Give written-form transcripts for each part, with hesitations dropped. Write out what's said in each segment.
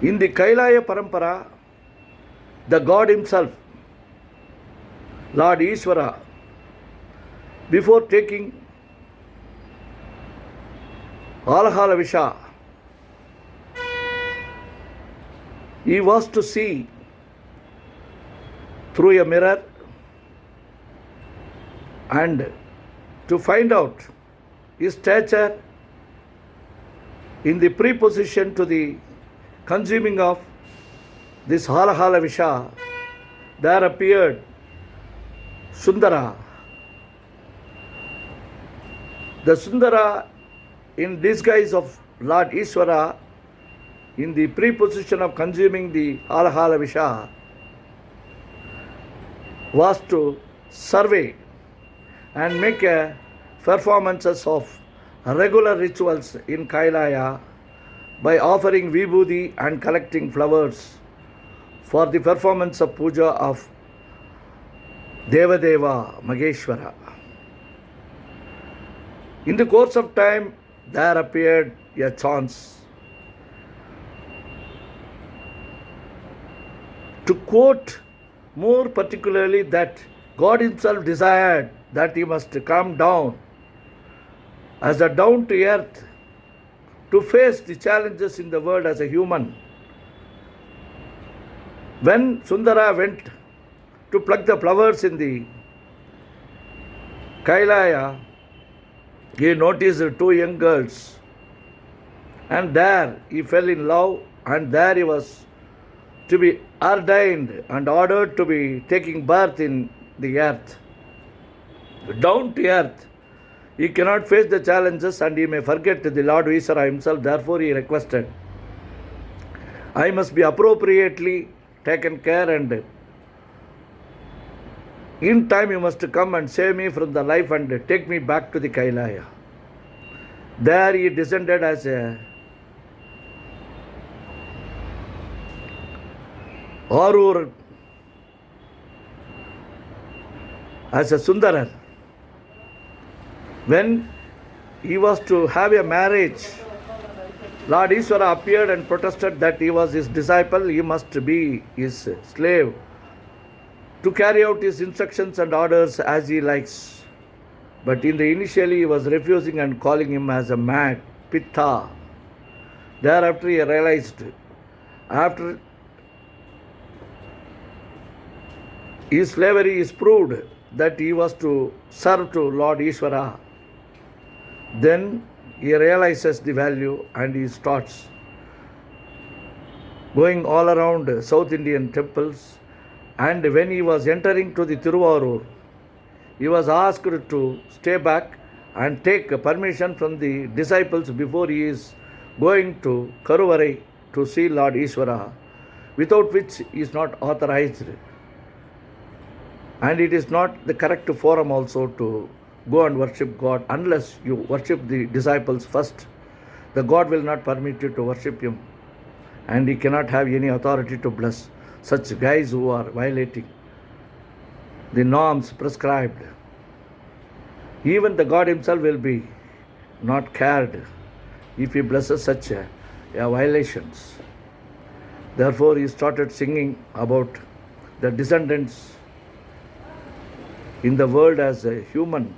In the Kailaya Parampara, the God himself, Lord Ishvara, before taking Alahala Visha, he was to see through a mirror and to find out his stature in the preposition to the consuming of this Halahala Visha. There appeared Sundara. The Sundara in disguise of Lord Ishvara in the preposition of consuming the Halahala Visha was to survey and make performances of regular rituals in Kailaya by offering vibhuti and collecting flowers for the performance of puja of Devadeva Mageshwara. In the course of time, there appeared a chance. To quote more particularly, that God himself desired that he must come down as a down to earth to face the challenges in the world as a human. When Sundara went to pluck the flowers in the Kailaya, he noticed two young girls, and there he fell in love, and there he was to be ordained and ordered to be taking birth in the earth. Down to earth, he cannot face the challenges and he may forget the Lord Ishvara himself. Therefore, he requested, I must be appropriately taken care, and in time you must come and save me from the life and take me back to the Kailaya. There he descended as a Arur, as a Sundarar. When he was to have a marriage, Lord Ishvara appeared and protested that he was his disciple, he must be his slave, to carry out his instructions and orders as he likes. But initially he was refusing and calling him as a mad Pitta. Thereafter he realized, after his slavery is proved, that he was to serve to Lord Ishvara. Then he realizes the value and he starts going all around South Indian temples. And when he was entering to the Tiruvarur, he was asked to stay back and take permission from the disciples before he is going to Karuvarai to see Lord Ishvara, without which he is not authorized. And it is not the correct forum also to go and worship God unless you worship the disciples first. The God will not permit you to worship him, and he cannot have any authority to bless such guys who are violating the norms prescribed. Even the God himself will be not cared if he blesses such violations. Therefore, he started singing about the descendants in the world as a human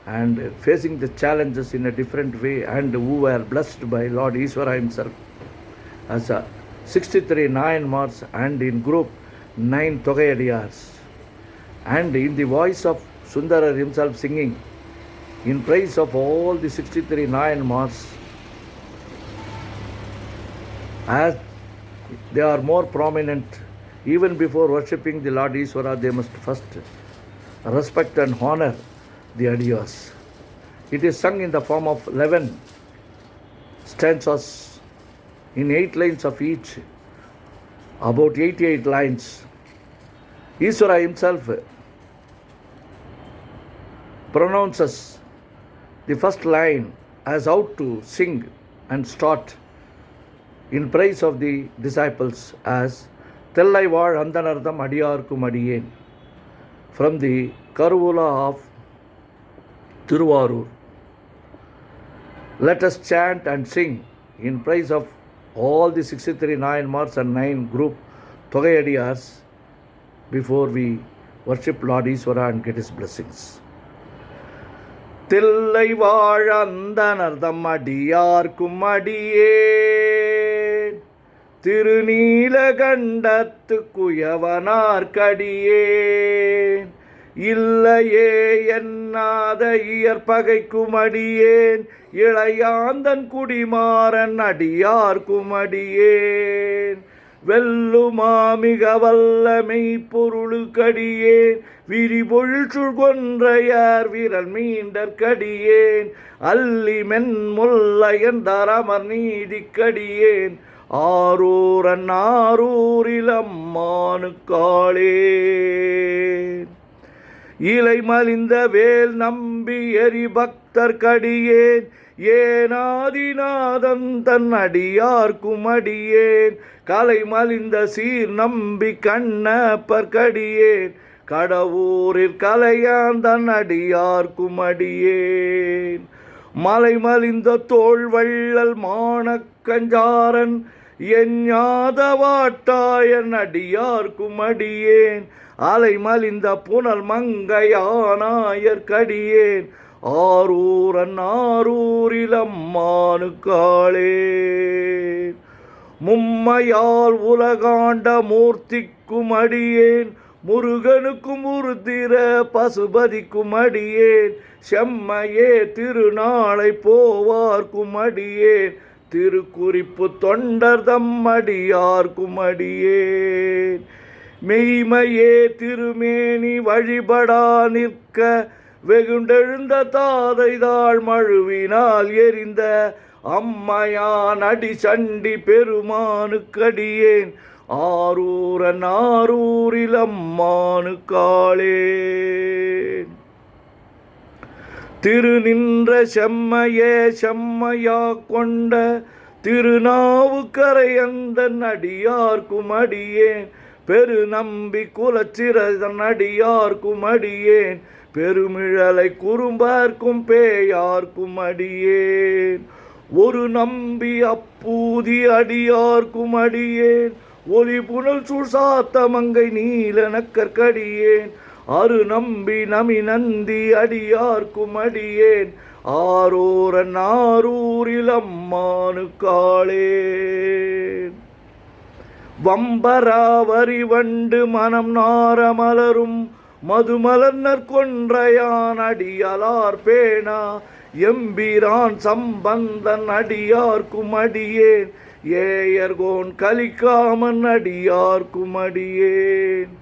and facing the challenges in a different way, and who were blessed by Lord Ishvara himself as a 63 9 Mars and in group 9 Togayadiyars, and in the voice of Sundara himself singing in praise of all the 63 9 Mars. As they are more prominent, even before worshipping the Lord Ishvara, they must first respect and honor the adiyars. It is sung in the form of 11 stanzas in 8 lines of each, about 88 lines. Ishvara himself pronounces the first line as out to sing and start in praise of the disciples as Tellai Vaazh Andanardam Adiyarkum Adiyen, from the Karuvula of Tiruvarur. Let us chant and sing in praise of all the 63 Nayanmars and 9 group Thogayadiyars before we worship Lord Ishvara and get his blessings. Thillai வாழந்தனர் தம்மடியார்க்கும் அடியேன் திருநீலகண்டத்து குயவனார்க்கடியேன் இல்லையே என்னாத இயற்பகைக்கும் அடியேன் இளையாந்தன் குடிமாறன் அடியார்க்கும் அடியேன் வெல்லுமா மிக வல்லமை பொருளுக்கடியேன் விரிபொழில் சுழ்கொன்றையார் வீரல் மீண்டற்கடியேன் அல்லி மென்முல்லையன் தரமர் நீதிக்கடியேன் ஆரூரன் ஆரூரில் அம்மானுக்காளே இலை மலிந்த வேல் நம்பி எரி பக்தர்க்கடியேன் ஏனாதிநாதன் தன் அடியார்க்கும் அடியேன் கலை மலிந்த சீர் நம்பி கண்ணப்பர்க்கடியேன் கடவுரில் கலையான் தன் அடியார்க்கும் அடியேன் மலை மலிந்த தோள் வள்ளல் மானக்கஞ்சாரன் எஞ்ஞாதவாட்டாயன் அடியார்க்கும் அடியேன் அலை மலிந்த புனல் மங்கையானாயற்கடியேன் ஆரூரன் ஆரூரில் அம்மானுக்காளே மும்மையால் உலகாண்ட மூர்த்திக்கும் அடியேன் முருகனுக்கும் உருத்திர பசுபதிக்கும் அடியேன் செம்மையே திருநாளை போவார்க்கும் அடியேன் திருக்குறிப்பு தொண்டர் தம்மடியார்க்கும் அடியேன் மெய்மையே திருமேனி வழிபடா நிற்க வெகுண்டெழுந்த தாதைதாள் மழுவினால் எரிந்த அம்மையான் அடி சண்டி பெருமானுக்கடியேன் ஆரூரன் ஆரூரில் அம்மானுக்காளே திருநின்ற செம்மையே செம்மையா கொண்ட திருநாவுக்கரையந்தன் அடியார்க்கும் அடியேன் பெருநம்பி குலச்சிறதன் அடியார்க்கும் அடியேன் பெருமிழலை குறும்பார்க்கும் பேயார்க்கும் அடியேன் ஒரு நம்பி அப்பூதி அடியார்க்கும் அடியேன் ஒளி புனல் சுசாத்த மங்கை நீலனக்கற்கடியேன் அரு நம்பி நமி நந்தி அடியார்க்கும் அடியேன் ஆரூரன் ஆரூரில் அம்மானுக்காளே வம்பராவரி வண்டு மனம் நாரமலரும் மதுமலர்னர் கொன்றையான் அடியலார் பேணா எம்பிரான் சம்பந்தன் அடியார்க்கும் அடியேன் ஏயர்கோன் கலிக்காமன் அடியார்க்கும் அடியேன்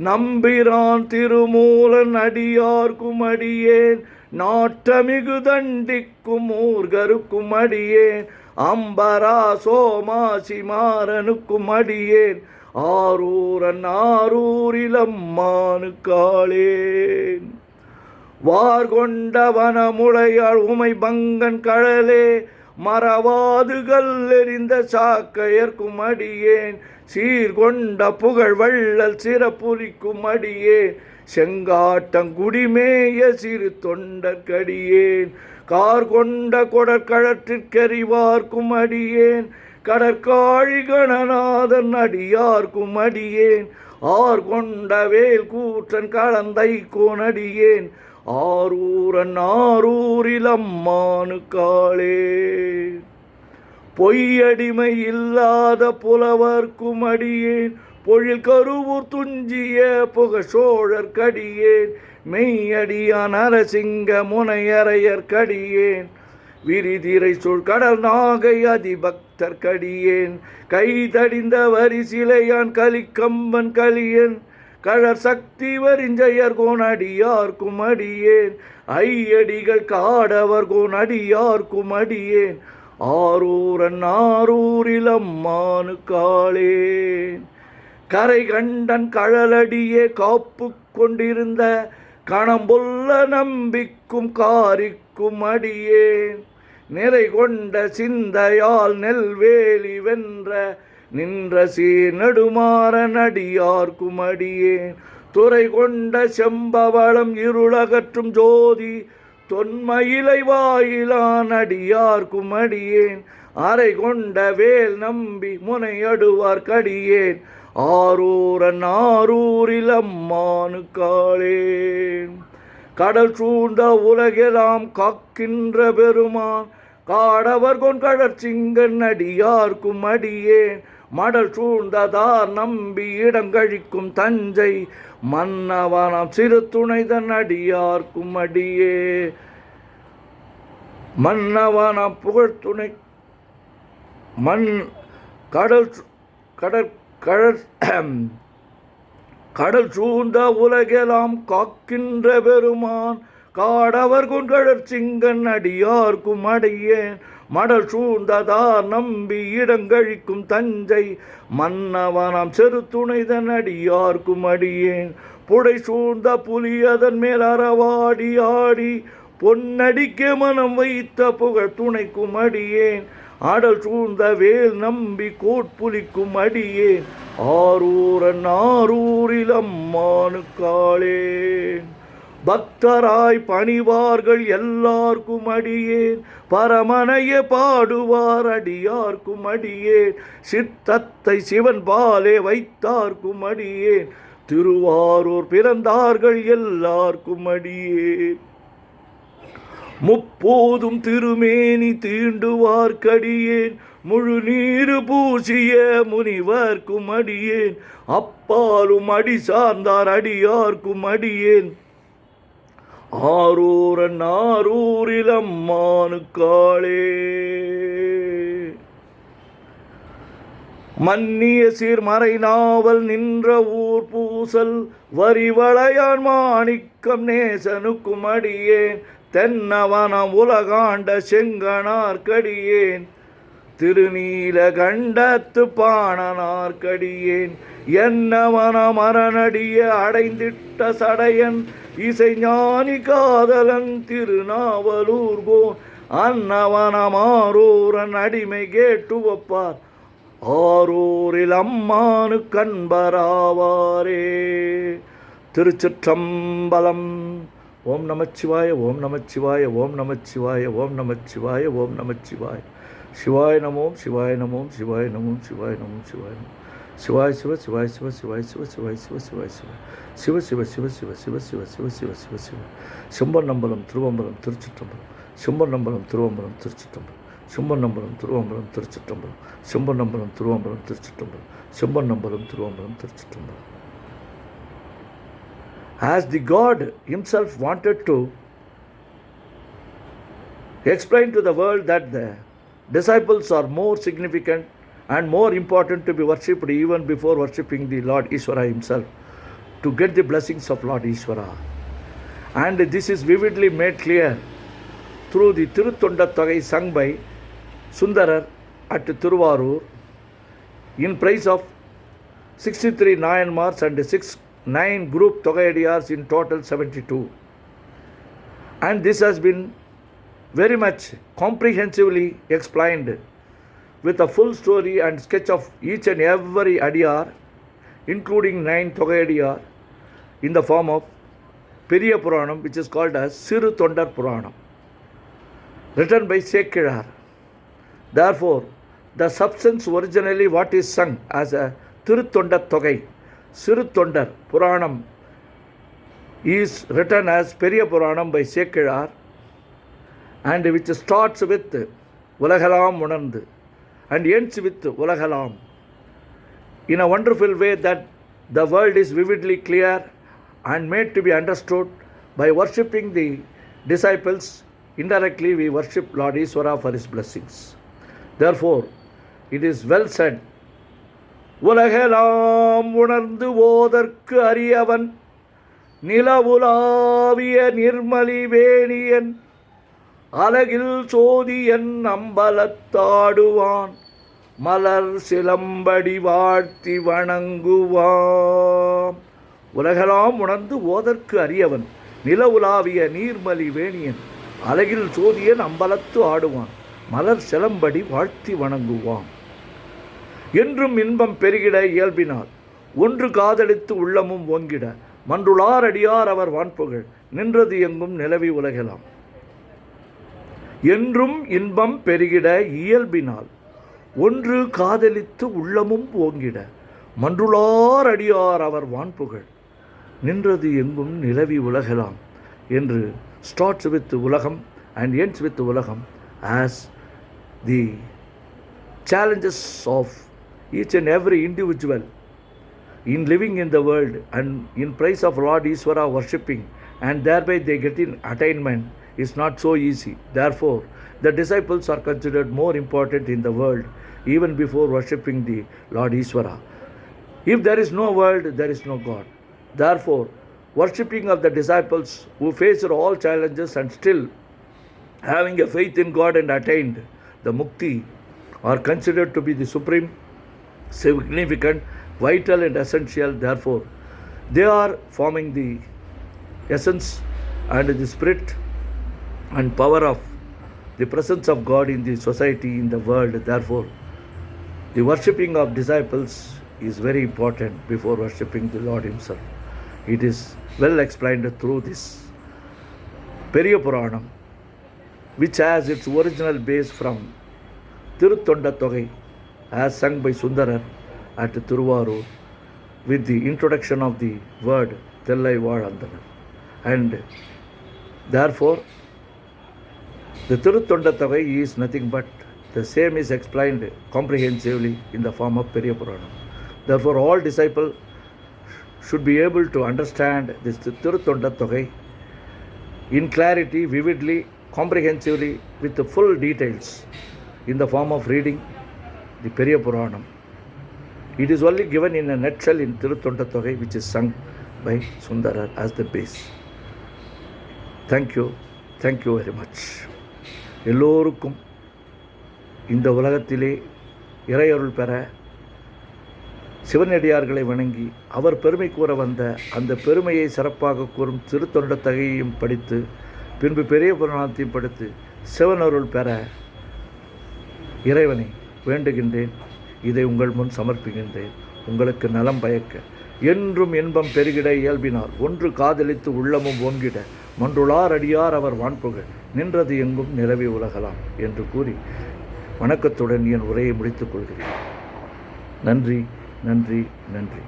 நம்பிரான் திருமூலன் அடியார்க்கும் அடியேன் நாட்டமிகு தண்டிக்கும் ஊர்கருக்கும் அடியேன் அம்பரா சோமாசி மாறனுக்கும் அடியேன் ஆரூரன் ஆரூரில் அம்மானுக்காளேன் வார்கொண்ட வனமுளையாள் உமை பங்கன் கழலே மறவாது கல்லெறிந்த சாக்கையர்க்கும் அடியேன் சீர்கொண்ட புகழ் வள்ளல் சிறப்புலிக்கும் அடியேன் செங்காட்டங்குடிமேய சிறு தொண்டற்கடியேன் கார் கொண்ட கொடற்கழற்றிற்கறிவார்க்கும் அடியேன் கடற்காழி கணநாதன் அடியார்க்கும் அடியேன் ஆர் கொண்ட வேல் கூற்றன் கலந்தை கோனடியேன் ஆரூரன் ஆரூரில் அம்மானுக்காளே பொய்யடிமை இல்லாத புலவர்க்கும் அடியேன் பொழில் கருவூர் துஞ்சிய புகழோழற்கடியேன் மெய்யடியான் அரசிங்க முனையறையற்கடியேன் விரிதிரை சொல் கடல் நாகை அதிபக்தர்கடியேன் கைதடிந்த வரிசிலையான் கலிக்கம்பன் கலியன் கழற் சக்தி வரிஞ்சையர் கோனடியார்க்கும் அடியேன் ஐயடிகள் காடவர் கோனடியார்க்கும் அடியேன் ஆரூரன் ஆரூரில் அம்மானுக்காளேன் கரை கண்டன் கழலடியே காப்பு கொண்டிருந்த கணம்பொல்ல நம்பிக்கும் காரிக்கும் அடியேன் நிறை கொண்ட சிந்தையால் நெல்வேலி வென்ற நின்ற சீர் நெடுமாறன் அடியார்க்கும் அடியேன் துறை கொண்ட செம்பவளம் இருளகற்றும் ஜோதி தொன்மயிலை வாயிலான் அடியார்க்கும் அடியேன் அரை கொண்ட வேல் நம்பி முனையடுவார் கடியேன் ஆரூரன் ஆரூரில் அம்மானு காளேன் கடல் சூழ்ந்த உலகெல்லாம் காக்கின்ற பெருமான் காடவர் கொண்கடற்சிங்கன் அடியார்க்கும் அடியேன் மடல் சூழ்ந்ததார் நம்பி இடங்கழிக்கும் தஞ்சை மன்னவனாம் சிறு துணைதன் அடியார்க்கும் அடியே மன்னவனாம் புகழ்துணை மண் கடல் கடல் சூழ்ந்த உலகெல்லாம் காக்கின்ற பெருமான் காடவர் கொண்கடற்சிங்கன் அடியார்க்கும் அடியேன் மடல் சூழ்ந்ததார் நம்பி இடங்கழிக்கும் தஞ்சை மன்னவனாம் செரு துணைதன் அடியார்க்கும் அடியேன் புடை சூழ்ந்த புலி அதன் மேல் அறவாடி ஆடி பொன்னடிக்க மனம் வைத்த புகழ் துணைக்கும் அடியேன் ஆடல் சூழ்ந்த வேல் நம்பி கோட்புலிக்கும் அடியேன் ஆரூரன் ஆரூரில் அம்மானு காளேன் பக்தராய் பணிவார்கள் எல்லார்க்கும் அடியேன் பரமனைய பாடுவார் அடியார்க்கும் அடியேன் சித்தத்தை சிவன் பாலே வைத்தார்க்கும் அடியேன் திருவாரூர் பிறந்தார்கள் எல்லார்க்கும் அடியேன் முப்போதும் திருமேனி தீண்டுவார்க்கடியேன் முழு நீரு பூசிய முனிவர்க்கும் அடியேன் அப்பாலும் அடி சார்ந்தார் அடியார்க்கும் அடியேன் ஆரூரன் ஆரூரில் அம்மானு காளே மன்னிய சீர்மறை நாவல் நின்ற ஊர் பூசல் வரிவளையான் மாணிக்கம் நேசனுக்கும் அடியேன் தென்னவனம் உலகாண்ட செங்கனார்க்கடியேன் திருநீலகண்டத்து பாணனார்க்கடியேன் என்னவனம் அரணடிய அடைந்திட்ட சடையன் இசைஞானி காதலன் திருநாவலூர்கோன் அன்னவனம் ஆரூரன் அடிமை கேட்டு ஒப்பார் ஆரூரில் அம்மானு கண்பராவாரே. திருச்சிற்றம்பலம். ஓம் நமச்சிவாய ஓம் நமச்சிவாய ஓம் நமச்சிவாய ஓம் நமச்சிவாய ஓம் நமச்சிவாய. சிவாய நமோம் சிவாய நமோம் சிவாய நமோம் சிவாய நமோம் சிவாய நமோம். சிவாய சிவ சிவாய சிவ சிவாய சிவ சிவாய சிவ சிவாய சிவ சிவ சிவ சிவ சிவ சிவ சிவ சிவ சிவ சிவ சிவ. செம்பன்னம்பலம் திருவம்பலம் திருச்சிற்றம்பலம். செம்பன்னம்பலம் திருவம்பலம் திருச்சிற்றம்பலம். செம்பன்னம்பலம் திருவம்பலம் திருச்சிற்றம்பலம். செம்பன்னம்பலம் திருவம்பலம் திருச்சிற்றம்பலம். செம்பன்னம்பலம் திருவம்பலம் திருச்சிற்றம்பலம். As the God himself wanted to explain to the world that the disciples are more significant and more important to be worshipped even before worshipping the Lord Ishvara himself, to get the blessings of Lord Ishvara. And this is vividly made clear through the Tiruttondattogai sung by Sundarar at Tiruvarur in praise of 63 Nayanmars and 9 group Togaidiyars, in total 72. And this has been very much comprehensively explained with a full story and sketch of each and every Adiyar, including 9 Togaidiyar, in the form of Periya Puranam, which is called as Siru Tondar Puranam, written by Sekkilar. Therefore, the substance originally what is sung as a Tiruttondattogai, Siru Tondar Puranam, is written as Periya Puranam by Sekkilar, and which starts with Ulagalam Unarndu and ends with Ulagalam in a wonderful way that the world is vividly clear and made to be understood. By worshipping the disciples, indirectly we worship Lord Ishvara for his blessings. Therefore, it is well said, உலகெல்லாம் உணர்ந்து ஓதற்கு அரியவன் நிலவுலாவிய நிர்மலி வேணியன் அலகில் சோதியன் அம்பலத்தாடுவான் மலர் சிலம்படி வாழ்த்தி வணங்குவான். உலகெல்லாம் உணர்ந்து ஓதற்கு அரியவன் நிலவுலாவிய நீர்மலி வேணியன் அலகில் சோதியன் அம்பலத்து ஆடுவான் மலர் சிலம்படி வாழ்த்தி வணங்குவான். என்றும் இன்பம் பெருகிட இயல்பினால் ஒன்று காதலித்து உள்ளமும் ஓங்கிட மன்றுளார் அடியார் அவர் வான்புகழ் நின்றது எங்கும் நிலவி உலகெல்லாம். என்றும் இன்பம் பெருகிட இயல்பினால் ஒன்று காதலித்து உள்ளமும் ஓங்கிட மன்றுளார் அடியார் அவர் வான்புகழ் நின்றது எங்கும் நிலவி உலகலாம் என்று starts with உலகம் and ends with உலகம் as the challenges of each and every individual in living in the world and in praise of Lord Ishvara worshipping and thereby they get in attainment is not so easy. Therefore, the disciples are considered more important in the world even before worshipping the Lord Ishvara. If there is no world, there is no God. Therefore, worshipping of the disciples who faced all challenges and still having a faith in God and attained the mukti are considered to be the supreme, significant, vital and essential. Therefore, they are forming the essence and the spirit and power of the presence of God in the society, in the world. Therefore, the worshipping of disciples is very important before worshipping the Lord himself. It is well explained through this Periya Puranam, which has its original base from Tiruttonda Thogai as sung by Sundarar at Thiruvarur with the introduction of the word Thellai Vaazhandanar. And therefore, the Tiruttonda Thogai is nothing but the same is explained comprehensively in the form of Periya Puranam. Therefore, all disciples should be able to understand this Tiruttonda Thogai in clarity, vividly, comprehensively, with the full details in the form of reading the Periya Puranam. It is only given in a nutshell in Tiruttonda Thogai, which is sung by Sundarar as the base. Thank you very much. எல்லோருக்கும் இந்த உலகத்திலே இறையருள் பெற சிவனடியார்களை வணங்கி அவர் பெருமை கூற வந்த அந்த பெருமையை சிறப்பாக கூறும் திருத்தொண்ட தகையையும் படித்து பின்பு பெரிய புராணத்தையும் படித்து சிவனருள் பெற இறைவனை வேண்டுகின்றேன். இதை உங்கள் முன் சமர்ப்பிக்கின்றேன். உங்களுக்கு நலம் பயக்க என்றும் இன்பம் பெருகிட இயல்பினால் ஒன்று காதலித்து உள்ளமும் ஓங்கிட மன்றுளார் அடியார் அவர் வான்புகழ் நின்றது எங்கும் நிலவி உலகலாம் என்று கூறி வணக்கத்துடன் என் உரையை முடித்துக் கொள்கிறேன். நன்றி நன்றி நன்றி.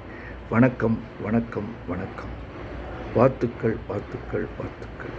வணக்கம் வணக்கம் வணக்கம். வாழ்த்துக்கள் வாழ்த்துக்கள் வாழ்த்துக்கள்.